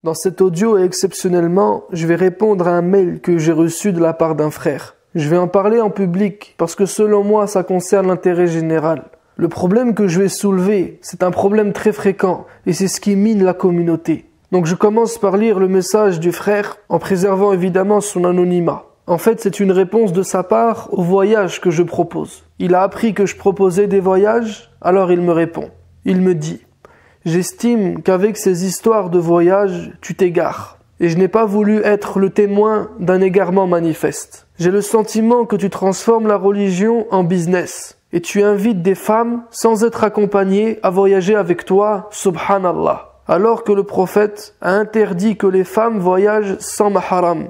Dans cet audio, exceptionnellement, je vais répondre à un mail que j'ai reçu de la part d'un frère. Je vais en parler en public parce que selon moi, ça concerne l'intérêt général. Le problème que je vais soulever, c'est un problème très fréquent et c'est ce qui mine la communauté. Donc je commence par lire le message du frère en préservant évidemment son anonymat. En fait, c'est une réponse de sa part au voyage que je propose. Il a appris que je proposais des voyages, alors il me répond. Il me dit: j'estime qu'avec ces histoires de voyage, tu t'égares. Et je n'ai pas voulu être le témoin d'un égarement manifeste. J'ai le sentiment que tu transformes la religion en business. Et tu invites des femmes, sans être accompagnées, à voyager avec toi, subhanallah. Alors que le prophète a interdit que les femmes voyagent sans mahram.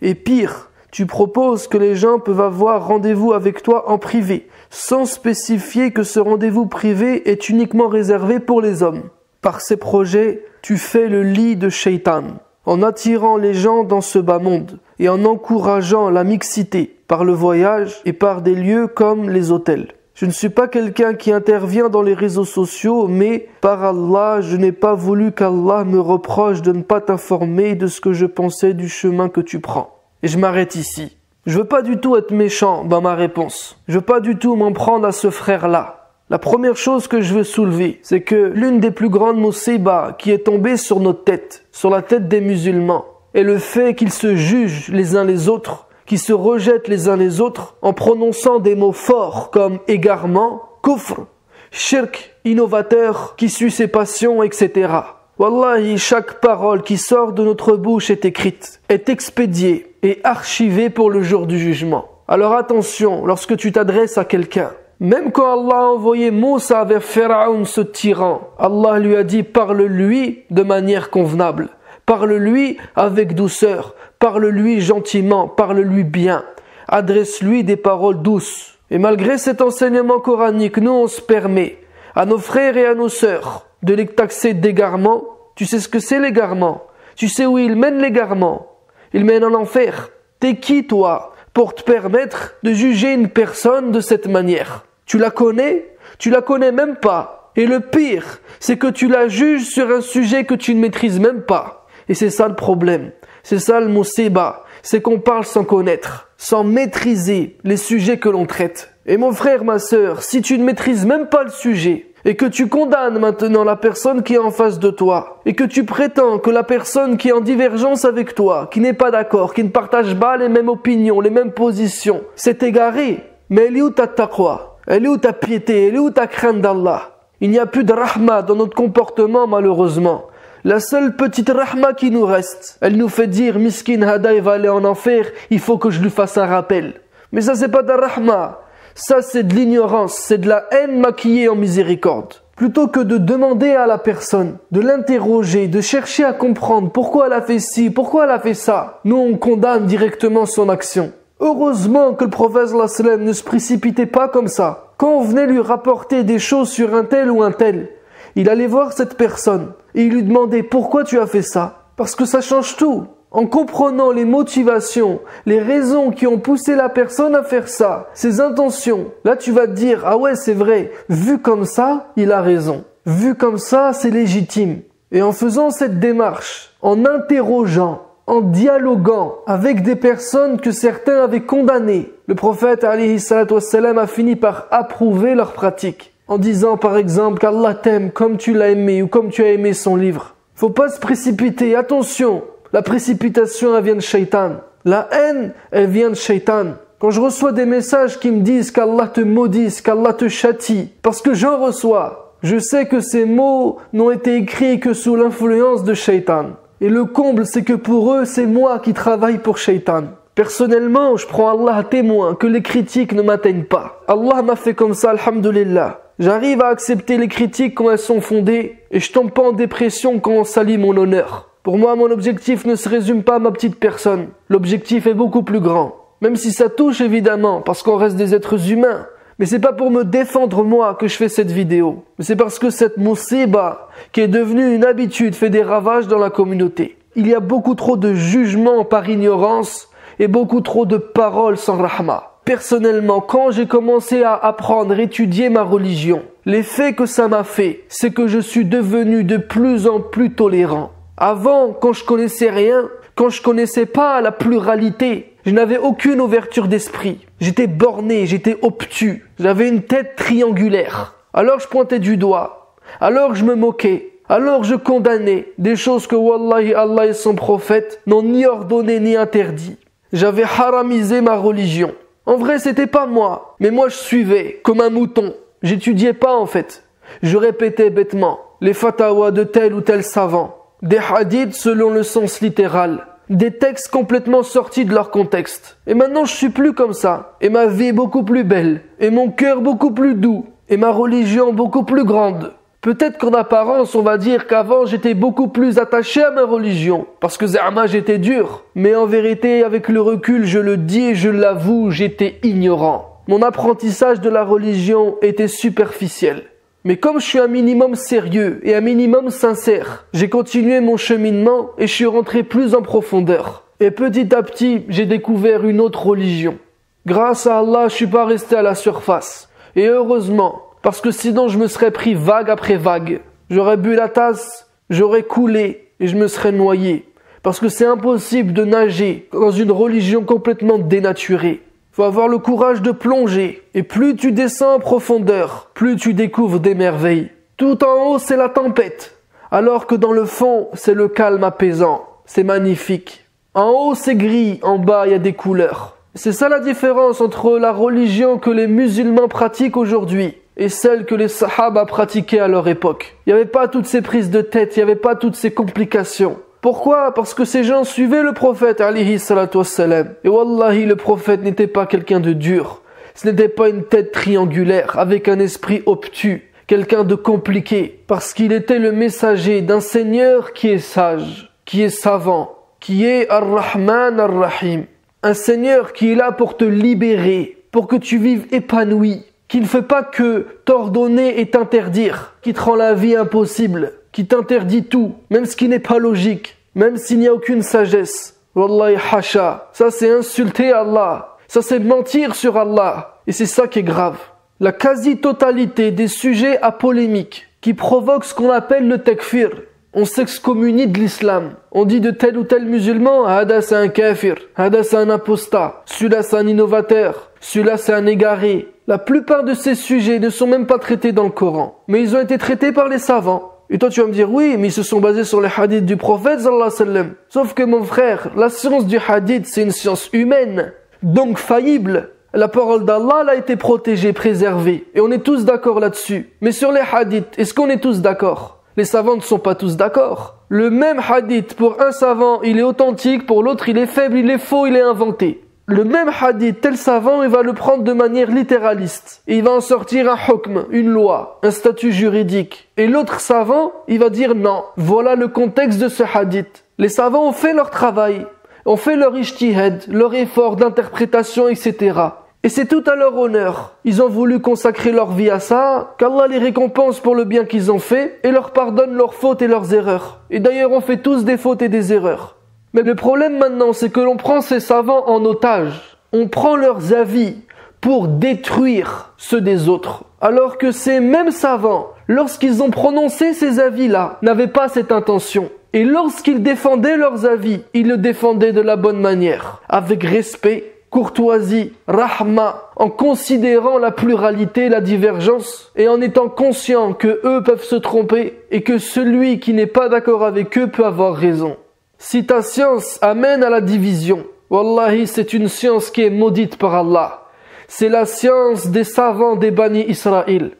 Et pire, tu proposes que les gens peuvent avoir rendez-vous avec toi en privé, sans spécifier que ce rendez-vous privé est uniquement réservé pour les hommes. Par ces projets, tu fais le lit de Shaitan, en attirant les gens dans ce bas monde et en encourageant la mixité par le voyage et par des lieux comme les hôtels. Je ne suis pas quelqu'un qui intervient dans les réseaux sociaux, mais par Allah, je n'ai pas voulu qu'Allah me reproche de ne pas t'informer de ce que je pensais du chemin que tu prends. Et je m'arrête ici. Je veux pas du tout être méchant dans ma réponse. Je veux pas du tout m'en prendre à ce frère-là. La première chose que je veux soulever, c'est que l'une des plus grandes musibas qui est tombée sur notre tête, sur la tête des musulmans, est le fait qu'ils se jugent les uns les autres, qu'ils se rejettent les uns les autres en prononçant des mots forts comme égarement, kufr, shirk, innovateur, qui suit ses passions, etc. Wallahi, chaque parole qui sort de notre bouche est écrite, est expédiée et archivée pour le jour du jugement. Alors attention, lorsque tu t'adresses à quelqu'un, même quand Allah a envoyé Moussa vers Pharaon, ce tyran, Allah lui a dit: parle-lui de manière convenable, parle-lui avec douceur, parle-lui gentiment, parle-lui bien, adresse-lui des paroles douces. Et malgré cet enseignement coranique, nous on se permet à nos frères et à nos sœurs de les taxer d'égarement. Tu sais ce que c'est l'égarement? Tu sais où il mène l'égarement? Il mène en enfer. T'es qui toi pour te permettre de juger une personne de cette manière? Tu la connais? Tu la connais même pas. Et le pire, c'est que tu la juges sur un sujet que tu ne maîtrises même pas. Et c'est ça le problème. C'est ça le musiba. C'est qu'on parle sans connaître, sans maîtriser les sujets que l'on traite. Et mon frère, ma sœur, si tu ne maîtrises même pas le sujet, et que tu condamnes maintenant la personne qui est en face de toi, et que tu prétends que la personne qui est en divergence avec toi, qui n'est pas d'accord, qui ne partage pas les mêmes opinions, les mêmes positions, s'est égarée, mais elle est où ta taqwa? Elle est où ta piété? Elle est où ta crainte d'Allah? Il n'y a plus de rahma dans notre comportement, malheureusement. La seule petite rahma qui nous reste, elle nous fait dire: Miskin Hadaï va aller en enfer, il faut que je lui fasse un rappel. Mais ça, c'est pas de la rahma. Ça, c'est de l'ignorance, c'est de la haine maquillée en miséricorde. Plutôt que de demander à la personne, de l'interroger, de chercher à comprendre pourquoi elle a fait ci, pourquoi elle a fait ça, nous on condamne directement son action. Heureusement que le prophète sallallahu alayhi wa sallam ne se précipitait pas comme ça. Quand on venait lui rapporter des choses sur un tel ou un tel, il allait voir cette personne et il lui demandait: pourquoi tu as fait ça? Parce que ça change tout. En comprenant les motivations, les raisons qui ont poussé la personne à faire ça, ses intentions, là tu vas te dire: ah ouais, c'est vrai, vu comme ça, il a raison. Vu comme ça, c'est légitime. Et en faisant cette démarche, en interrogeant, en dialoguant avec des personnes que certains avaient condamnées, le prophète alayhi salatu wassalam a fini par approuver leur pratique. En disant par exemple qu'Allah t'aime comme tu l'as aimé ou comme tu as aimé son livre. Faut pas se précipiter, attention. La précipitation, elle vient de Shaitan. La haine, elle vient de Shaitan. Quand je reçois des messages qui me disent qu'Allah te maudisse, qu'Allah te châtie, parce que j'en reçois, je sais que ces mots n'ont été écrits que sous l'influence de Shaitan. Et le comble, c'est que pour eux, c'est moi qui travaille pour Shaitan. Personnellement, je prends Allah à témoin que les critiques ne m'atteignent pas. Allah m'a fait comme ça, alhamdulillah. J'arrive à accepter les critiques quand elles sont fondées et je tombe pas en dépression quand on salit mon honneur. Pour moi, mon objectif ne se résume pas à ma petite personne. L'objectif est beaucoup plus grand. Même si ça touche évidemment, parce qu'on reste des êtres humains. Mais c'est pas pour me défendre moi que je fais cette vidéo. Mais c'est parce que cette musiba, qui est devenue une habitude, fait des ravages dans la communauté. Il y a beaucoup trop de jugements par ignorance et beaucoup trop de paroles sans rahma. Personnellement, quand j'ai commencé à apprendre, étudier ma religion, l'effet que ça m'a fait, c'est que je suis devenu de plus en plus tolérant. Avant, quand je connaissais rien, quand je connaissais pas la pluralité, je n'avais aucune ouverture d'esprit. J'étais borné, j'étais obtus. J'avais une tête triangulaire. Alors je pointais du doigt. Alors je me moquais. Alors je condamnais des choses que Wallahi Allah et son prophète n'ont ni ordonné ni interdit. J'avais haramisé ma religion. En vrai, c'était pas moi. Mais moi, je suivais comme un mouton. J'étudiais pas en fait. Je répétais bêtement les fatawas de tel ou tel savant. Des hadiths selon le sens littéral. Des textes complètement sortis de leur contexte. Et maintenant, je suis plus comme ça. Et ma vie est beaucoup plus belle. Et mon cœur beaucoup plus doux. Et ma religion beaucoup plus grande. Peut-être qu'en apparence, on va dire qu'avant, j'étais beaucoup plus attaché à ma religion. Parce que Zama, j'étais dur. Mais en vérité, avec le recul, je le dis et je l'avoue, j'étais ignorant. Mon apprentissage de la religion était superficiel. Mais comme je suis un minimum sérieux et un minimum sincère, j'ai continué mon cheminement et je suis rentré plus en profondeur. Et petit à petit, j'ai découvert une autre religion. Grâce à Allah, je suis pas resté à la surface. Et heureusement, parce que sinon je me serais pris vague après vague. J'aurais bu la tasse, j'aurais coulé et je me serais noyé. Parce que c'est impossible de nager dans une religion complètement dénaturée. Faut avoir le courage de plonger. Et plus tu descends en profondeur, plus tu découvres des merveilles. Tout en haut, c'est la tempête. Alors que dans le fond, c'est le calme apaisant. C'est magnifique. En haut, c'est gris. En bas, il y a des couleurs. C'est ça la différence entre la religion que les musulmans pratiquent aujourd'hui et celle que les sahaba pratiquaient à leur époque. Il n'y avait pas toutes ces prises de tête, il n'y avait pas toutes ces complications. Pourquoi? Parce que ces gens suivaient le prophète, alayhi salatu wassalam. Et wallahi, le prophète n'était pas quelqu'un de dur. Ce n'était pas une tête triangulaire, avec un esprit obtus, quelqu'un de compliqué. Parce qu'il était le messager d'un Seigneur qui est sage, qui est savant, qui est Ar-Rahman Ar-Rahim. Un Seigneur qui est là pour te libérer, pour que tu vives épanoui, qui ne fait pas que t'ordonner et t'interdire, qui te rend la vie impossible, qui t'interdit tout, même ce qui n'est pas logique, même s'il n'y a aucune sagesse. Wallahi hasha, ça c'est insulter Allah, ça c'est mentir sur Allah, et c'est ça qui est grave. La quasi-totalité des sujets à polémique qui provoquent ce qu'on appelle le takfir, on s'excommunie de l'islam. On dit de tel ou tel musulman, Hada c'est un kafir, Hada c'est un apostat, celui-là c'est un innovateur, celui-là c'est un égaré. La plupart de ces sujets ne sont même pas traités dans le Coran, mais ils ont été traités par les savants. Et toi tu vas me dire, oui, mais ils se sont basés sur les hadiths du prophète sallallahu alayhi wa sallam. Sauf que mon frère, la science du hadith c'est une science humaine, donc faillible. La parole d'Allah a été protégée, préservée, et on est tous d'accord là-dessus. Mais sur les hadiths, est-ce qu'on est tous d'accord? Les savants ne sont pas tous d'accord. Le même hadith, pour un savant, il est authentique, pour l'autre, il est faible, il est faux, il est inventé. Le même hadith, tel savant, il va le prendre de manière littéraliste. Et il va en sortir un hukm, une loi, un statut juridique. Et l'autre savant, il va dire non. Voilà le contexte de ce hadith. Les savants ont fait leur travail, ont fait leur ijtihad, leur effort d'interprétation, etc. Et c'est tout à leur honneur. Ils ont voulu consacrer leur vie à ça, qu'Allah les récompense pour le bien qu'ils ont fait et leur pardonne leurs fautes et leurs erreurs. Et d'ailleurs, on fait tous des fautes et des erreurs. Mais le problème maintenant, c'est que l'on prend ces savants en otage. On prend leurs avis pour détruire ceux des autres. Alors que ces mêmes savants, lorsqu'ils ont prononcé ces avis-là, n'avaient pas cette intention. Et lorsqu'ils défendaient leurs avis, ils le défendaient de la bonne manière, avec respect, courtoisie, rahma, en considérant la pluralité, la divergence, et en étant conscient que eux peuvent se tromper et que celui qui n'est pas d'accord avec eux peut avoir raison. Si ta science amène à la division, wallahi, c'est une science qui est maudite par Allah. C'est la science des savants des Bani Israël.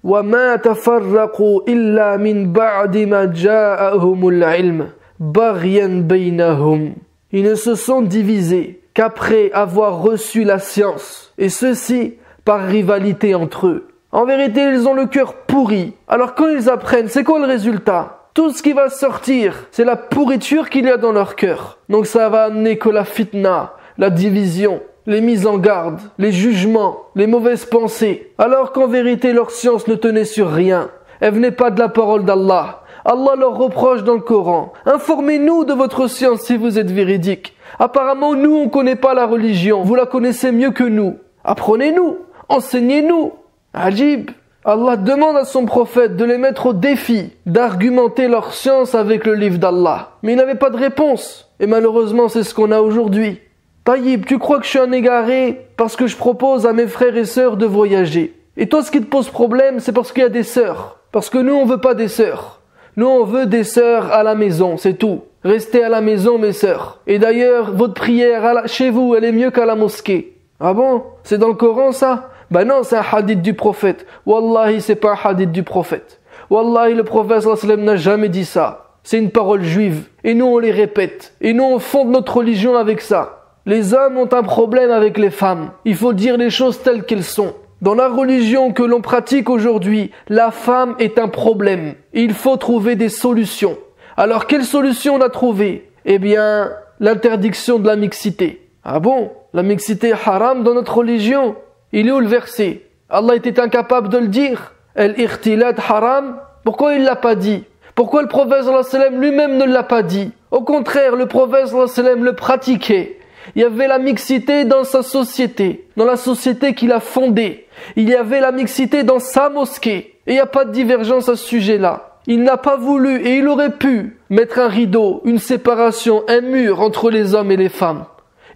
وَمَا تَفَرَّقُوا إِلَّا مِنْ بَعْدِ مَا جَاءَهُمُ الْعِلْمُ بَغْيًا بَيْنَهُمْ. Ils ne se sont divisés qu'après avoir reçu la science, et ceci par rivalité entre eux. En vérité, ils ont le cœur pourri. Alors quand ils apprennent, c'est quoi le résultat? Tout ce qui va sortir, c'est la pourriture qu'il y a dans leur cœur. Donc ça va amener que la fitna, la division, les mises en garde, les jugements, les mauvaises pensées. Alors qu'en vérité, leur science ne tenait sur rien. Elle venait pas de la parole d'Allah. Allah leur reproche dans le Coran. Informez-nous de votre science si vous êtes véridique. Apparemment, nous, on connaît pas la religion. Vous la connaissez mieux que nous. Apprenez-nous. Enseignez-nous. Ajib. Allah demande à son prophète de les mettre au défi, d'argumenter leur science avec le livre d'Allah. Mais il n'avait pas de réponse. Et malheureusement, c'est ce qu'on a aujourd'hui. Taïb, tu crois que je suis un égaré parce que je propose à mes frères et sœurs de voyager. Et toi, ce qui te pose problème, c'est parce qu'il y a des sœurs. Parce que nous, on veut pas des sœurs. Nous, on veut des sœurs à la maison, c'est tout. Restez à la maison, mes sœurs. Et d'ailleurs, votre prière chez vous, elle est mieux qu'à la mosquée. Ah bon? C'est dans le Coran, ça? Ben non, c'est un hadith du prophète. Wallahi, c'est pas un hadith du prophète. Wallahi, le prophète sallallahu alayhi wa sallam n'a jamais dit ça. C'est une parole juive. Et nous, on les répète. Et nous, on fonde notre religion avec ça. Les hommes ont un problème avec les femmes. Il faut dire les choses telles qu'elles sont. Dans la religion que l'on pratique aujourd'hui, la femme est un problème. Il faut trouver des solutions. Alors, quelle solution on a trouvé? Eh bien, l'interdiction de la mixité. Ah bon? La mixité est haram dans notre religion? Il est où le verset? Allah était incapable de le dire. Al-ikhtilat haram? Pourquoi il l'a pas dit? Pourquoi le prophète sallallahu alayhi wa sallam lui-même ne l'a pas dit? Au contraire, le prophète sallallahu alayhi wa sallam le pratiquait. Il y avait la mixité dans sa société, dans la société qu'il a fondée. Il y avait la mixité dans sa mosquée. Et il n'y a pas de divergence à ce sujet-là. Il n'a pas voulu et il aurait pu mettre un rideau, une séparation, un mur entre les hommes et les femmes.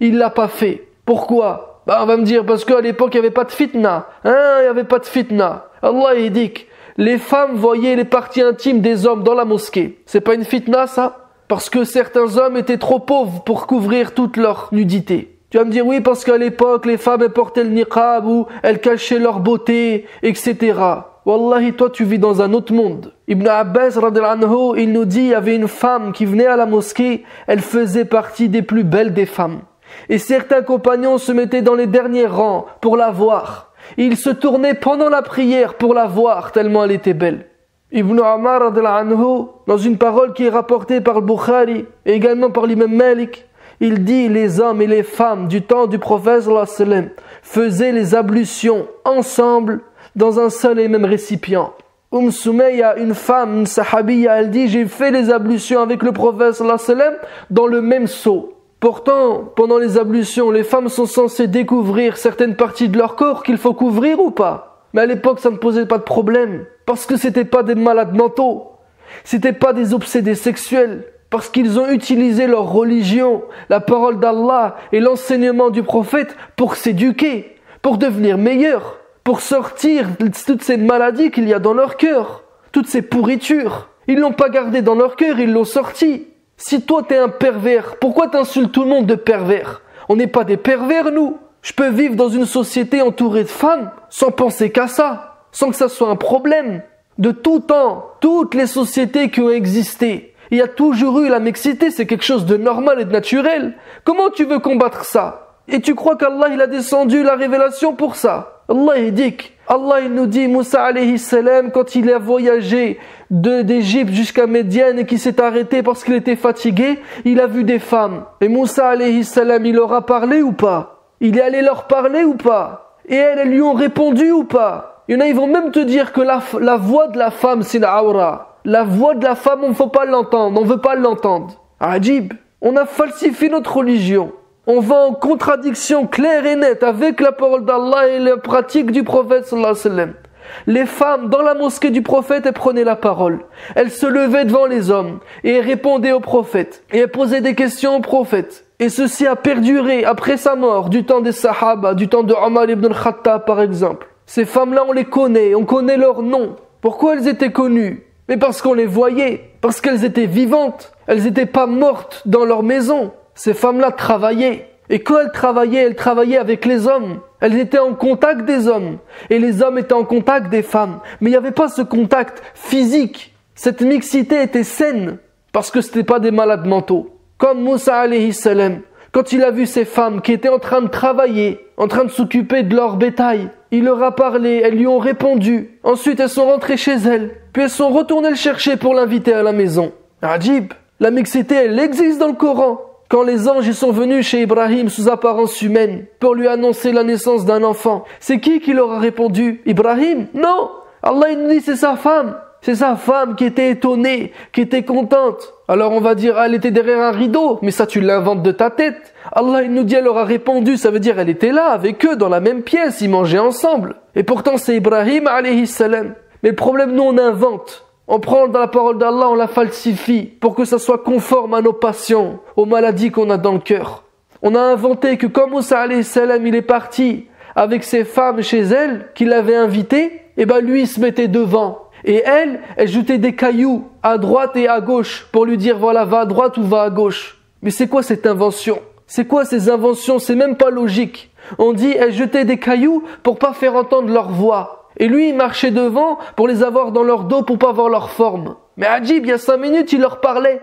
Il l'a pas fait. Pourquoi? On va me dire parce qu'à l'époque il n'y avait pas de fitna. Il n'y avait pas de fitna. Allah il dit que les femmes voyaient les parties intimes des hommes dans la mosquée. C'est pas une fitna ça? Parce que certains hommes étaient trop pauvres pour couvrir toute leur nudité. Tu vas me dire oui parce qu'à l'époque les femmes elles portaient le niqab ou elles cachaient leur beauté, etc. Wallahi, toi tu vis dans un autre monde. Ibn Abbas radhiyallahu anhu, il nous dit il y avait une femme qui venait à la mosquée, elle faisait partie des plus belles des femmes. Et certains compagnons se mettaient dans les derniers rangs pour la voir. Et ils se tournaient pendant la prière pour la voir tellement elle était belle. Ibn Umar radhiyallahu anhu, dans une parole qui est rapportée par le Bukhari et également par l'imam Malik, il dit les hommes et les femmes du temps du prophète sallallahu alayhi wa sallam faisaient les ablutions ensemble dans un seul et même récipient. Soumayya, une femme, une sahabiya, elle dit j'ai fait les ablutions avec le prophète sallallahu alayhi wa sallam dans le même seau. Pourtant, pendant les ablutions, les femmes sont censées découvrir certaines parties de leur corps qu'il faut couvrir ou pas. Mais à l'époque, ça ne posait pas de problème. Parce que c'était pas des malades mentaux. C'était pas des obsédés sexuels. Parce qu'ils ont utilisé leur religion, la parole d'Allah et l'enseignement du prophète pour s'éduquer, pour devenir meilleurs, pour sortir toutes ces maladies qu'il y a dans leur cœur, toutes ces pourritures. Ils l'ont pas gardé dans leur cœur, ils l'ont sorti. Si toi t'es un pervers, pourquoi t'insultes tout le monde de pervers? On n'est pas des pervers nous. Je peux vivre dans une société entourée de femmes sans penser qu'à ça, sans que ça soit un problème. De tout temps, toutes les sociétés qui ont existé, il y a toujours eu la mixité, c'est quelque chose de normal et de naturel. Comment tu veux combattre ça? Et tu crois qu'Allah il a descendu la révélation pour ça? Allah il dit, Allah il nous dit, Moussa alayhi salam, quand il a voyagé d'Égypte jusqu'à Médiane et qu'il s'est arrêté parce qu'il était fatigué, il a vu des femmes. Et Moussa alayhi salam, il leur a parlé ou pas? Il est allé leur parler ou pas? Et elles lui ont répondu ou pas? Il y en a, ils vont même te dire que la voix de la femme, c'est la aura. La voix de la femme, on ne faut pas l'entendre, on ne veut pas l'entendre. Ajib, on a falsifié notre religion. On va en contradiction claire et nette avec la parole d'Allah et la pratique du prophète sallallahu alayhi wa sallam. Les femmes dans la mosquée du prophète, elles prenaient la parole. Elles se levaient devant les hommes et elles répondaient au prophète. Et elles posaient des questions au prophète. Et ceci a perduré après sa mort, du temps des Sahaba, du temps de Omar ibn al-Khattab par exemple. Ces femmes-là, on les connaît, on connaît leurs noms. Pourquoi elles étaient connues? Mais parce qu'on les voyait, parce qu'elles étaient vivantes. Elles n'étaient pas mortes dans leur maison. Ces femmes-là travaillaient. Et quand elles travaillaient avec les hommes. Elles étaient en contact des hommes. Et les hommes étaient en contact des femmes. Mais il n'y avait pas ce contact physique. Cette mixité était saine. Parce que ce n'étaient pas des malades mentaux. Comme Moussa alayhi salam. Quand il a vu ces femmes qui étaient en train de travailler, en train de s'occuper de leur bétail, il leur a parlé, elles lui ont répondu. Ensuite, elles sont rentrées chez elles. Puis elles sont retournées le chercher pour l'inviter à la maison. Ajib, la mixité, elle existe dans le Coran. Quand les anges y sont venus chez Ibrahim sous apparence humaine pour lui annoncer la naissance d'un enfant, c'est qui leur a répondu? Ibrahim? Non! Allah il nous dit c'est sa femme. C'est sa femme qui était étonnée, qui était contente. Alors on va dire, elle était derrière un rideau, mais ça tu l'inventes de ta tête. Allah il nous dit, elle leur a répondu, ça veut dire elle était là avec eux dans la même pièce, ils mangeaient ensemble. Et pourtant c'est Ibrahim alayhi salam. Mais le problème, nous on invente. On prend dans la parole d'Allah, on la falsifie pour que ça soit conforme à nos passions, aux maladies qu'on a dans le cœur. On a inventé que quand Moussa alayhi salam il est parti avec ses femmes chez elle, qu'il avait invitées, et ben lui il se mettait devant. Et elle jetait des cailloux à droite et à gauche pour lui dire voilà, va à droite ou va à gauche. Mais c'est quoi cette invention? C'est quoi ces inventions? C'est même pas logique. On dit elle jetait des cailloux pour pas faire entendre leur voix. Et lui il marchait devant pour les avoir dans leur dos pour pas voir leur forme. Mais Adjib, il y a 5 minutes il leur parlait.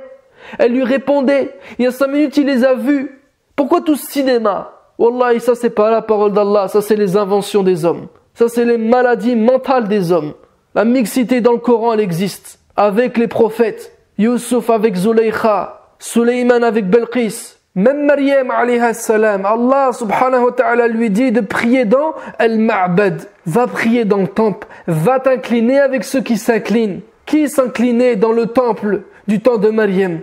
Elle lui répondait. Il y a 5 minutes il les a vus. Pourquoi tout ce cinéma? Wallahi, ça c'est pas la parole d'Allah, ça c'est les inventions des hommes. Ça c'est les maladies mentales des hommes. La mixité dans le Coran, elle existe. Avec les prophètes. Youssouf avec Zulaykha. Sulayman avec Belqis. Même Maryam alayha salam. Allah subhanahu wa ta'ala lui dit de prier dans Al-Ma'bad. Va prier dans le temple. Va t'incliner avec ceux qui s'inclinent. Qui s'inclinait dans le temple du temps de Maryam?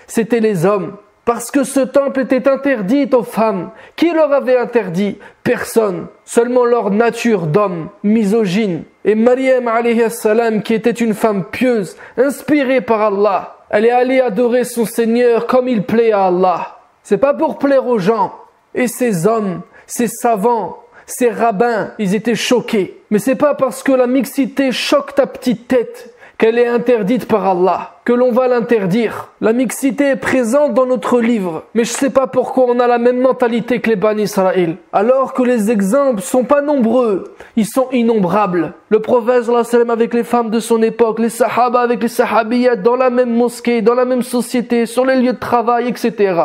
C'était les hommes. Parce que ce temple était interdit aux femmes. Qui leur avait interdit? Personne. Seulement leur nature d'homme, misogyne. Et Maryam alayhi salam, qui était une femme pieuse, inspirée par Allah, elle est allée adorer son Seigneur comme il plaît à Allah. C'est pas pour plaire aux gens. Et ces hommes, ces savants, ces rabbins, ils étaient choqués. Mais c'est pas parce que la mixité choque ta petite tête qu'elle est interdite par Allah, que l'on va l'interdire. La mixité est présente dans notre livre, mais je sais pas pourquoi on a la même mentalité que les Bani Israël. Alors que les exemples sont pas nombreux, ils sont innombrables. Le prophète sallallahu alayhi wa sallam avec les femmes de son époque, les sahaba avec les sahabiyat, dans la même mosquée, dans la même société, sur les lieux de travail, etc.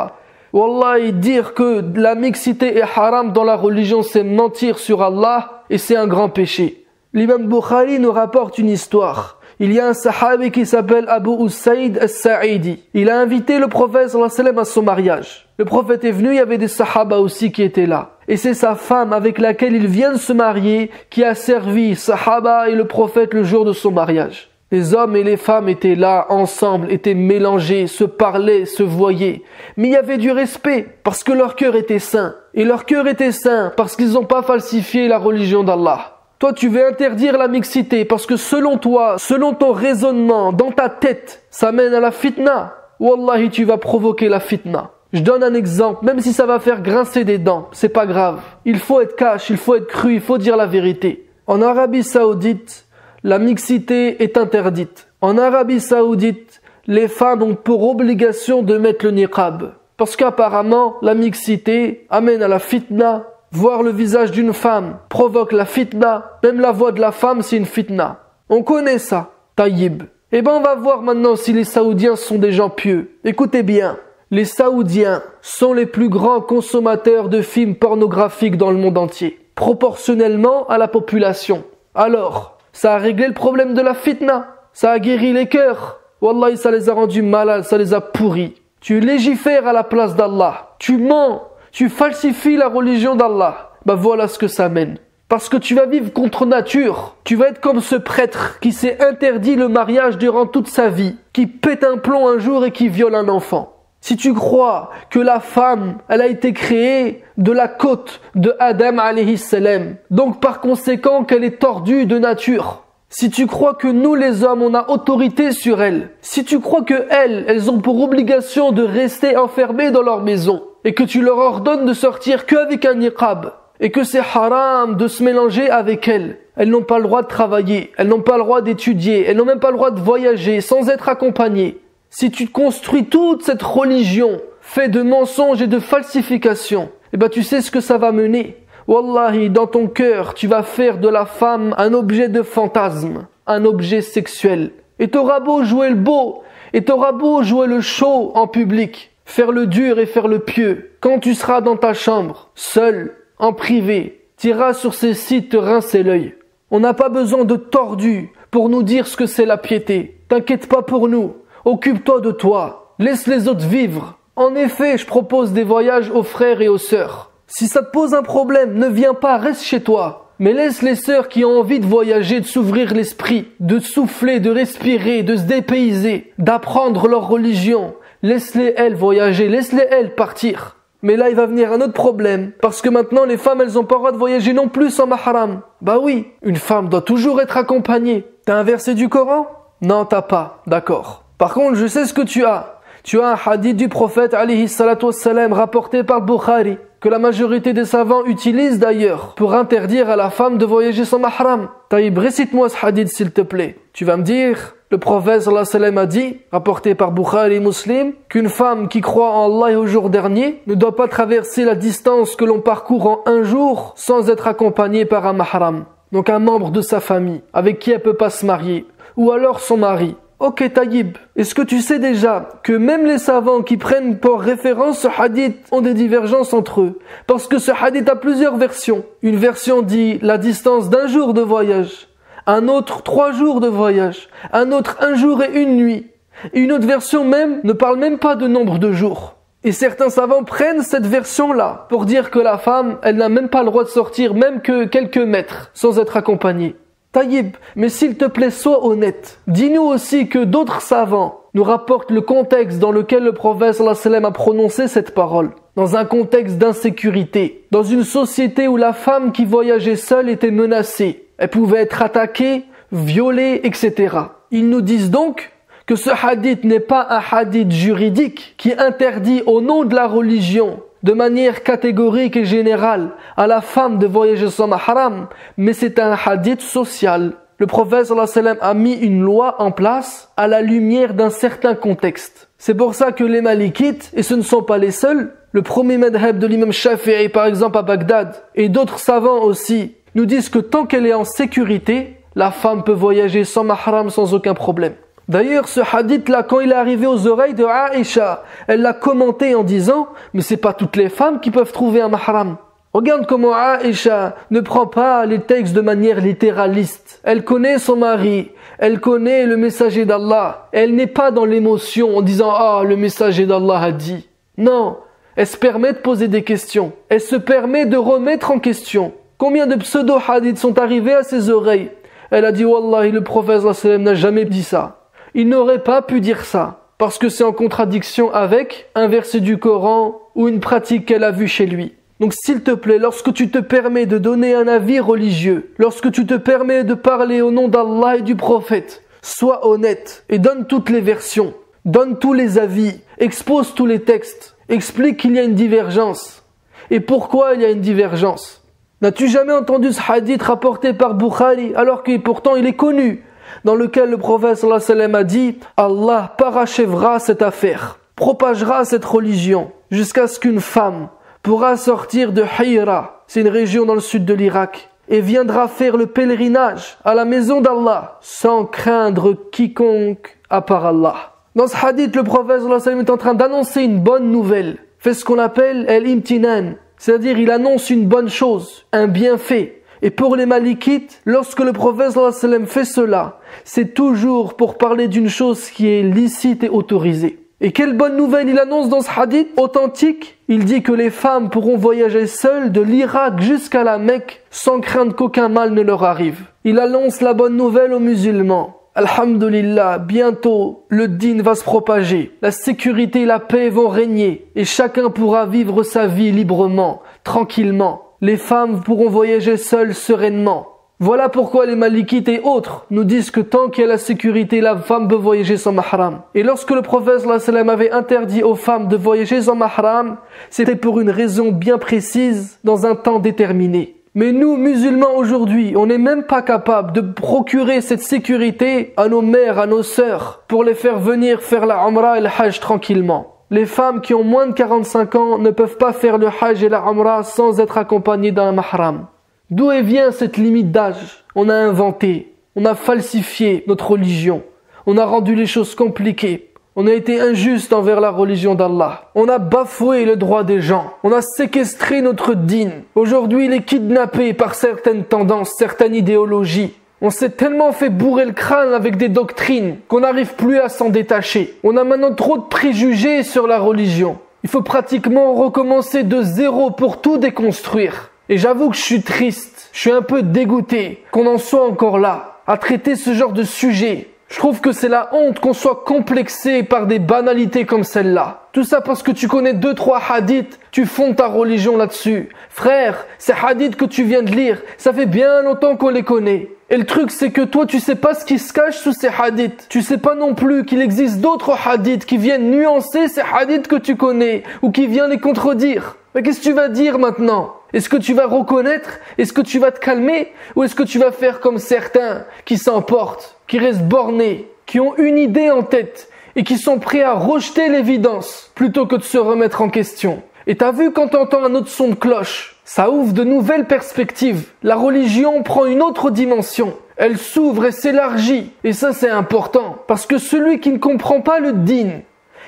Wallahi, dire que la mixité est haram dans la religion, c'est mentir sur Allah, et c'est un grand péché. L'imam Bukhari nous rapporte une histoire. Il y a un sahabi qui s'appelle Abu Usaid al-Sa'idi. Il a invité le prophète sallallahu alayhi wa sallam à son mariage. Le prophète est venu, il y avait des sahaba aussi qui étaient là. Et c'est sa femme avec laquelle il vient de se marier qui a servi sahaba et le prophète le jour de son mariage. Les hommes et les femmes étaient là, ensemble, étaient mélangés, se parlaient, se voyaient. Mais il y avait du respect, parce que leur cœur était saint. Et leur cœur était saint, parce qu'ils n'ont pas falsifié la religion d'Allah. Toi, tu veux interdire la mixité parce que selon toi, selon ton raisonnement, dans ta tête, ça mène à la fitna. Wallahi, tu vas provoquer la fitna. Je donne un exemple, même si ça va faire grincer des dents, c'est pas grave. Il faut être cash, il faut être cru, il faut dire la vérité. En Arabie Saoudite, la mixité est interdite. En Arabie Saoudite, les femmes ont pour obligation de mettre le niqab. Parce qu'apparemment, la mixité amène à la fitna. Voir le visage d'une femme provoque la fitna. Même la voix de la femme, c'est une fitna. On connaît ça, Taïb. Eh ben, on va voir maintenant si les Saoudiens sont des gens pieux. Écoutez bien. Les Saoudiens sont les plus grands consommateurs de films pornographiques dans le monde entier, proportionnellement à la population. Alors, ça a réglé le problème de la fitna. Ça a guéri les cœurs. Wallahi, ça les a rendus malades, ça les a pourris. Tu légifères à la place d'Allah. Tu mens. Tu falsifies la religion d'Allah. Bah voilà ce que ça mène. Parce que tu vas vivre contre nature. Tu vas être comme ce prêtre qui s'est interdit le mariage durant toute sa vie, qui pète un plomb un jour et qui viole un enfant. Si tu crois que la femme, elle a été créée de la côte de Adam alayhi salam, donc par conséquent qu'elle est tordue de nature. Si tu crois que nous les hommes, on a autorité sur elle, si tu crois que elles ont pour obligation de rester enfermées dans leur maison, et que tu leur ordonnes de sortir qu'avec un niqab, et que c'est haram de se mélanger avec elles n'ont pas le droit de travailler, elles n'ont pas le droit d'étudier, elles n'ont même pas le droit de voyager sans être accompagnées. Si tu construis toute cette religion faite de mensonges et de falsifications, eh ben tu sais ce que ça va mener. Wallahi, dans ton cœur, tu vas faire de la femme un objet de fantasme, un objet sexuel. Et t'auras beau jouer le beau, et t'auras beau jouer le show en public, faire le dur et faire le pieux. Quand tu seras dans ta chambre, seul, en privé, t'iras sur ces sites te rincer l'œil. On n'a pas besoin de tordus pour nous dire ce que c'est la piété. T'inquiète pas pour nous. Occupe-toi de toi. Laisse les autres vivre. En effet, je propose des voyages aux frères et aux sœurs. Si ça te pose un problème, ne viens pas, reste chez toi. Mais laisse les sœurs qui ont envie de voyager, de s'ouvrir l'esprit, de souffler, de respirer, de se dépayser, d'apprendre leur religion. Laisse-les elles voyager, laisse-les elles partir. Mais là, il va venir un autre problème. Parce que maintenant, les femmes, elles ont pas le droit de voyager non plus sans mahram. Bah oui, une femme doit toujours être accompagnée. T'as un verset du Coran? Non, t'as pas. D'accord. Par contre, je sais ce que tu as. Tu as un hadith du prophète, alayhi salatu wassalam, rapporté par Bukhari, que la majorité des savants utilisent d'ailleurs, pour interdire à la femme de voyager sans mahram. Taïb, récite-moi ce hadith s'il te plaît. Tu vas me dire, le prophète sallallahu alayhi wa sallam a dit, rapporté par Bukhari et Muslim, qu'une femme qui croit en Allah et au jour dernier ne doit pas traverser la distance que l'on parcourt en un jour sans être accompagnée par un mahram. Donc un membre de sa famille, avec qui elle peut pas se marier, ou alors son mari. Ok Taïb, est-ce que tu sais déjà que même les savants qui prennent pour référence ce hadith ont des divergences entre eux? Parce que ce hadith a plusieurs versions. Une version dit la distance d'un jour de voyage, un autre 3 jours de voyage, un autre 1 jour et 1 nuit. Et une autre version même ne parle même pas de nombre de jours. Et certains savants prennent cette version-là pour dire que la femme, elle n'a même pas le droit de sortir même que quelques mètres sans être accompagnée. Taïb, mais s'il te plaît, sois honnête. Dis-nous aussi que d'autres savants nous rapportent le contexte dans lequel le prophète sallallahu alayhi wa sallam a prononcé cette parole. Dans un contexte d'insécurité. Dans une société où la femme qui voyageait seule était menacée. Elle pouvait être attaquée, violée, etc. Ils nous disent donc que ce hadith n'est pas un hadith juridique qui interdit au nom de la religion de manière catégorique et générale à la femme de voyager sans mahram, mais c'est un hadith social. Le prophète sallallahu alayhi wa sallam a mis une loi en place à la lumière d'un certain contexte. C'est pour ça que les Malikites, et ce ne sont pas les seuls, le premier madhab de l'imam Shafi'i par exemple à Bagdad, et d'autres savants aussi, nous disent que tant qu'elle est en sécurité, la femme peut voyager sans mahram sans aucun problème. D'ailleurs, ce hadith-là, quand il est arrivé aux oreilles de Aïcha, elle l'a commenté en disant « Mais c'est pas toutes les femmes qui peuvent trouver un mahram. » Regarde comment Aïcha ne prend pas les textes de manière littéraliste. Elle connaît son mari, elle connaît le messager d'Allah. Elle n'est pas dans l'émotion en disant « Ah, le messager d'Allah a dit. » Non, elle se permet de poser des questions. Elle se permet de remettre en question. Combien de pseudo-hadiths sont arrivés à ses oreilles? Elle a dit « Wallahi, le prophète sallallahu alayhi wa sallam n'a jamais dit ça. » Il n'aurait pas pu dire ça, parce que c'est en contradiction avec un verset du Coran ou une pratique qu'elle a vue chez lui. Donc s'il te plaît, lorsque tu te permets de donner un avis religieux, lorsque tu te permets de parler au nom d'Allah et du prophète, sois honnête et donne toutes les versions, donne tous les avis, expose tous les textes, explique qu'il y a une divergence. Et pourquoi il y a une divergence? N'as-tu jamais entendu ce hadith rapporté par Bukhari, alors que pourtant il est connu, dans lequel le prophète sallallahu alayhi wa sallam a dit « Allah parachèvera cette affaire, propagera cette religion, jusqu'à ce qu'une femme pourra sortir de Hira, c'est une région dans le sud de l'Irak, et viendra faire le pèlerinage à la maison d'Allah, sans craindre quiconque à part Allah. » Dans ce hadith, le prophète sallallahu alayhi wa sallam est en train d'annoncer une bonne nouvelle, fait ce qu'on appelle el-imtinan, c'est-à-dire il annonce une bonne chose, un bienfait. Et pour les Malikites, lorsque le prophète sallallahu alayhi wa sallam fait cela, c'est toujours pour parler d'une chose qui est licite et autorisée. Et quelle bonne nouvelle il annonce dans ce hadith authentique? Il dit que les femmes pourront voyager seules de l'Irak jusqu'à la Mecque sans craindre qu'aucun mal ne leur arrive. Il annonce la bonne nouvelle aux musulmans. Alhamdulillah, bientôt le dîn va se propager, la sécurité et la paix vont régner et chacun pourra vivre sa vie librement, tranquillement. Les femmes pourront voyager seules sereinement. Voilà pourquoi les Malikites et autres nous disent que tant qu'il y a la sécurité, la femme peut voyager sans mahram. Et lorsque le prophète sallallahu alayhi wa sallam avait interdit aux femmes de voyager sans mahram, c'était pour une raison bien précise, dans un temps déterminé. Mais nous, musulmans aujourd'hui, on n'est même pas capable de procurer cette sécurité à nos mères, à nos sœurs, pour les faire venir faire la Umrah et le Hajj tranquillement. Les femmes qui ont moins de 45 ans ne peuvent pas faire le Hajj et la Umrah sans être accompagnées d'un mahram. D'où vient cette limite d'âge? On a inventé, on a falsifié notre religion, on a rendu les choses compliquées, on a été injuste envers la religion d'Allah, on a bafoué le droit des gens, on a séquestré notre dîn. Aujourd'hui, il est kidnappé par certaines tendances, certaines idéologies. On s'est tellement fait bourrer le crâne avec des doctrines qu'on n'arrive plus à s'en détacher. On a maintenant trop de préjugés sur la religion. Il faut pratiquement recommencer de zéro pour tout déconstruire. Et j'avoue que je suis triste, je suis un peu dégoûté qu'on en soit encore là, à traiter ce genre de sujet. Je trouve que c'est la honte qu'on soit complexé par des banalités comme celle-là. Tout ça parce que tu connais 2-3 hadiths, tu fondes ta religion là-dessus. Frère, ces hadiths que tu viens de lire, ça fait bien longtemps qu'on les connaît. Et le truc c'est que toi tu sais pas ce qui se cache sous ces hadiths. Tu sais pas non plus qu'il existe d'autres hadiths qui viennent nuancer ces hadiths que tu connais ou qui viennent les contredire. Mais qu'est-ce que tu vas dire maintenant? Est-ce que tu vas reconnaître? Est-ce que tu vas te calmer? Ou est-ce que tu vas faire comme certains qui s'emportent, qui restent bornés, qui ont une idée en tête et qui sont prêts à rejeter l'évidence plutôt que de se remettre en question? Et t'as vu quand t'entends un autre son de cloche, ça ouvre de nouvelles perspectives. La religion prend une autre dimension. Elle s'ouvre et s'élargit. Et ça c'est important. Parce que celui qui ne comprend pas le din,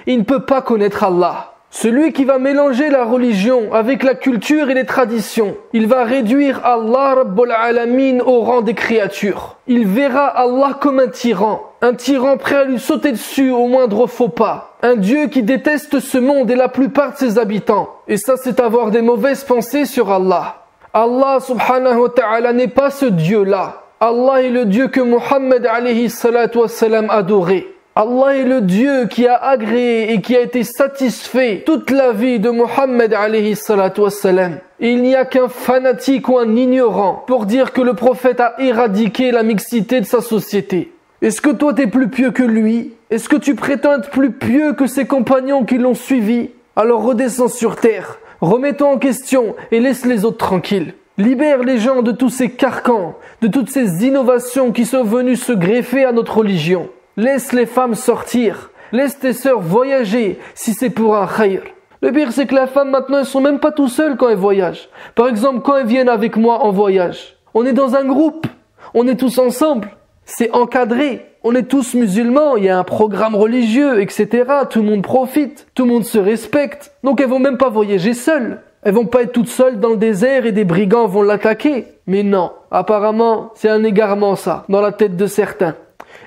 il ne peut pas connaître Allah. Celui qui va mélanger la religion avec la culture et les traditions, il va réduire Allah Rabbul Alamin au rang des créatures. Il verra Allah comme un tyran prêt à lui sauter dessus au moindre faux pas. Un Dieu qui déteste ce monde et la plupart de ses habitants. Et ça, c'est avoir des mauvaises pensées sur Allah. Allah subhanahu wa ta'ala n'est pas ce Dieu-là. Allah est le Dieu que Muhammad alayhi salatu wassalam adorait. Allah est le Dieu qui a agréé et qui a été satisfait toute la vie de Muhammad alayhi salatu wassalam. Il n'y a qu'un fanatique ou un ignorant pour dire que le prophète a éradiqué la mixité de sa société. Est-ce que toi t'es plus pieux que lui? Est-ce que tu prétends être plus pieux que ses compagnons qui l'ont suivi? Alors redescends sur terre, remets-toi en question et laisse les autres tranquilles. Libère les gens de tous ces carcans, de toutes ces innovations qui sont venues se greffer à notre religion. Laisse les femmes sortir. Laisse tes sœurs voyager si c'est pour un khayr. Le pire c'est que les femmes maintenant elles sont même pas tout seules quand elles voyagent. Par exemple quand elles viennent avec moi en voyage. On est dans un groupe. On est tous ensemble. C'est encadré. On est tous musulmans. Il y a un programme religieux, etc. Tout le monde profite. Tout le monde se respecte. Donc elles vont même pas voyager seules. Elles vont pas être toutes seules dans le désert et des brigands vont l'attaquer. Mais non. Apparemment c'est un égarement ça. Dans la tête de certains.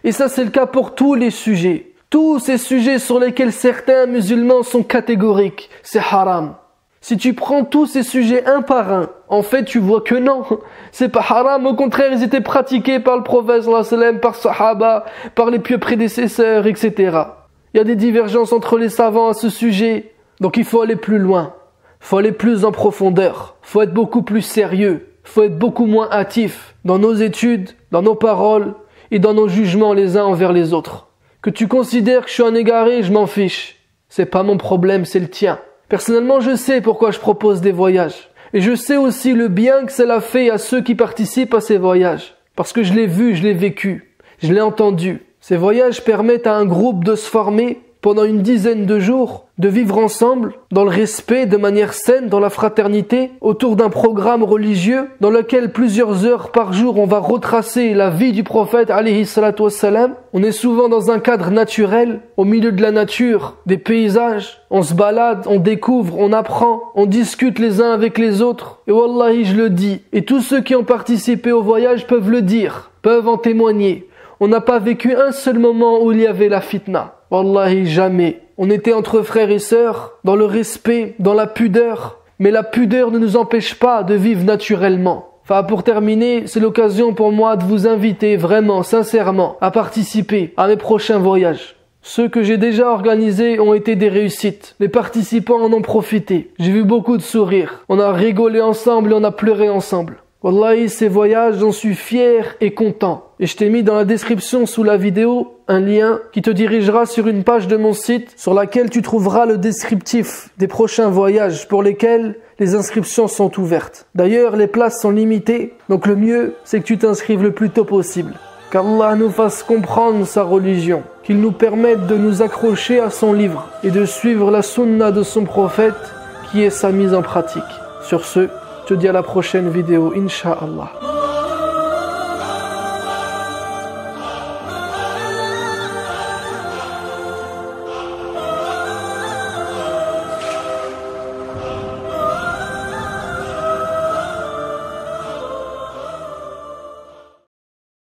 Et ça c'est le cas pour tous les sujets. Tous ces sujets sur lesquels certains musulmans sont catégoriques, c'est haram. Si tu prends tous ces sujets un par un, en fait tu vois que non, c'est pas haram, au contraire ils étaient pratiqués par le prophète sallallahu alayhi wa sallam, par sahaba, par les pieux prédécesseurs, etc. Il y a des divergences entre les savants à ce sujet, donc il faut aller plus loin, il faut aller plus en profondeur, il faut être beaucoup plus sérieux, il faut être beaucoup moins hâtif dans nos études, dans nos paroles, et dans nos jugements les uns envers les autres. Que tu considères que je suis un égaré, je m'en fiche. C'est pas mon problème, c'est le tien. Personnellement, je sais pourquoi je propose des voyages. Et je sais aussi le bien que cela fait à ceux qui participent à ces voyages. Parce que je l'ai vu, je l'ai vécu, je l'ai entendu. Ces voyages permettent à un groupe de se former pendant une dizaine de jours, de vivre ensemble, dans le respect, de manière saine, dans la fraternité, autour d'un programme religieux, dans lequel plusieurs heures par jour on va retracer la vie du prophète alayhi salatu wassalam. On est souvent dans un cadre naturel, au milieu de la nature, des paysages, on se balade, on découvre, on apprend, on discute les uns avec les autres. Et wallahi je le dis, et tous ceux qui ont participé au voyage peuvent le dire, peuvent en témoigner. On n'a pas vécu un seul moment où il y avait la fitna. Wallahi, jamais. On était entre frères et sœurs, dans le respect, dans la pudeur. Mais la pudeur ne nous empêche pas de vivre naturellement. Enfin, pour terminer, c'est l'occasion pour moi de vous inviter vraiment, sincèrement, à participer à mes prochains voyages. Ceux que j'ai déjà organisés ont été des réussites. Les participants en ont profité. J'ai vu beaucoup de sourires. On a rigolé ensemble et on a pleuré ensemble. Wallahi, ces voyages, j'en suis fier et content. Et je t'ai mis dans la description sous la vidéo un lien qui te dirigera sur une page de mon site sur laquelle tu trouveras le descriptif des prochains voyages pour lesquels les inscriptions sont ouvertes. D'ailleurs, les places sont limitées, donc le mieux, c'est que tu t'inscrives le plus tôt possible. Qu'Allah nous fasse comprendre sa religion, qu'il nous permette de nous accrocher à son livre et de suivre la sunna de son prophète qui est sa mise en pratique. Sur ce, je te dis à la prochaine vidéo, Inch'Allah.